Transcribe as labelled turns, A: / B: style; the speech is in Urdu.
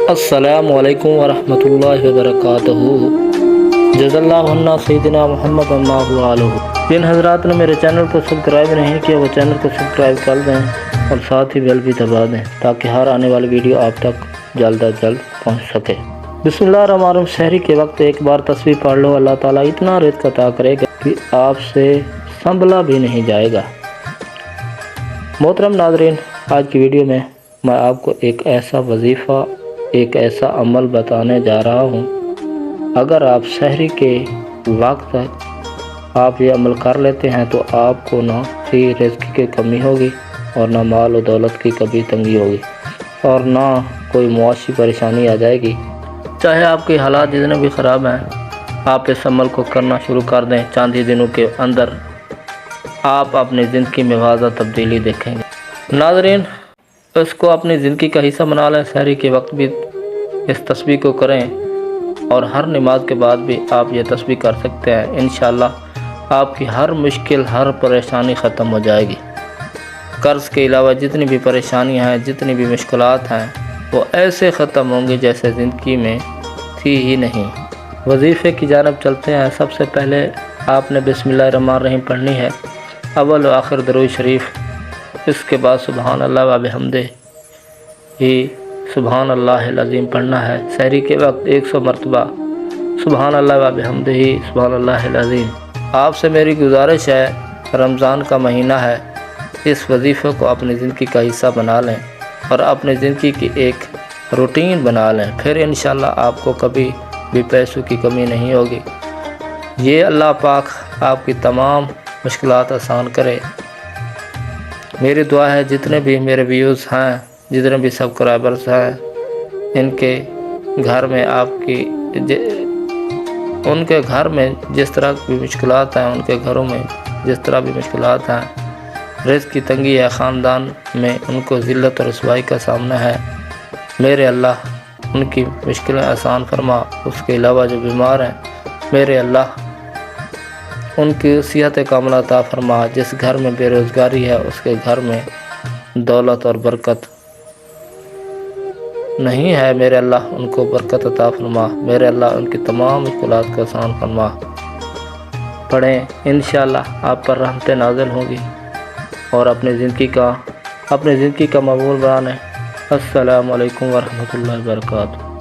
A: السلام علیکم ورحمۃ اللہ وبرکاتہ۔ جزا اللہ عنا سیدنا محمد اللہ علیہ۔ جن حضرات نے میرے چینل کو سبسکرائب نہیں کیا وہ چینل کو سبسکرائب کر دیں اور ساتھ ہی بیل بھی دبا دیں تاکہ ہر آنے والی ویڈیو آپ تک جلد از جلد پہنچ سکے۔ بسم اللہ الرحمن الرحیم۔ سحری کے وقت ایک بار تسبیح پڑھ لو، اللہ تعالیٰ اتنا رزق عطا کرے گا کہ آپ سے سنبھلا بھی نہیں جائے گا۔ محترم ناظرین، آج کی ویڈیو میں آپ کو ایک ایسا وظیفہ، ایک ایسا عمل بتانے جا رہا ہوں، اگر آپ سحری کے وقت آپ یہ عمل کر لیتے ہیں تو آپ کو نہ ہی رزق کی کمی ہوگی اور نہ مال و دولت کی کبھی تنگی ہوگی اور نہ کوئی معاشی پریشانی آ جائے گی۔ چاہے آپ کے حالات جتنے بھی خراب ہیں، آپ اس عمل کو کرنا شروع کر دیں، چند ہی دنوں کے اندر آپ اپنی زندگی میں واضح تبدیلی دیکھیں گے۔ ناظرین، اس کو اپنی زندگی کا حصہ بنا لیں، سحری کے وقت بھی اس تسبیح کو کریں اور ہر نماز کے بعد بھی آپ یہ تسبیح کر سکتے ہیں۔ انشاءاللہ آپ کی ہر مشکل، ہر پریشانی ختم ہو جائے گی۔ قرض کے علاوہ جتنی بھی پریشانیاں ہیں، جتنی بھی مشکلات ہیں، وہ ایسے ختم ہوں گی جیسے زندگی میں تھی ہی نہیں۔ وظیفے کی جانب چلتے ہیں۔ سب سے پہلے آپ نے بسم اللہ الرحمن الرحیم پڑھنی ہے، اول و آخر درود شریف۔ اس کے بعد سبحان اللہ و بحمدہ ہی سبحان اللہ العظیم پڑھنا ہے۔ سحری کے وقت 100 مرتبہ سبحان اللہ و بحمدہ ہی سبحان اللہ العظیم۔ آپ سے میری گزارش ہے، رمضان کا مہینہ ہے، اس وظیفے کو اپنی زندگی کا حصہ بنا لیں اور اپنی زندگی کی ایک روٹین بنا لیں، پھر انشاءاللہ آپ کو کبھی بھی پیسوں کی کمی نہیں ہوگی۔ یہ اللہ پاک آپ کی تمام مشکلات آسان کرے۔ میری دعا ہے جتنے بھی میرے ویوز ہیں، جتنے بھی سبسکرائبرز ہیں، ان کے گھر میں ان کے گھر میں جس طرح کی مشکلات ہیں، ان کے گھروں میں جس طرح بھی مشکلات ہیں، رزق کی تنگی ہے، خاندان میں ان کو ذلت اور رسوائی کا سامنا ہے، میرے اللہ ان کی مشکلیں آسان فرما۔ اس کے علاوہ جو بیمار ہیں، میرے اللہ ان کی صحت کاملہ عطا فرما۔ جس گھر میں بے روزگاری ہے، اس کے گھر میں دولت اور برکت نہیں ہے، میرے اللہ ان کو برکت عطا فرما۔ میرے اللہ ان کی تمام مشکلات کو آسان فرما۔ پڑھیں، انشاءاللہ آپ پر رحمتیں نازل ہوں گی اور اپنی زندگی کا مقبول بنائیں۔ السلام علیکم ورحمۃ اللہ وبرکاتہ۔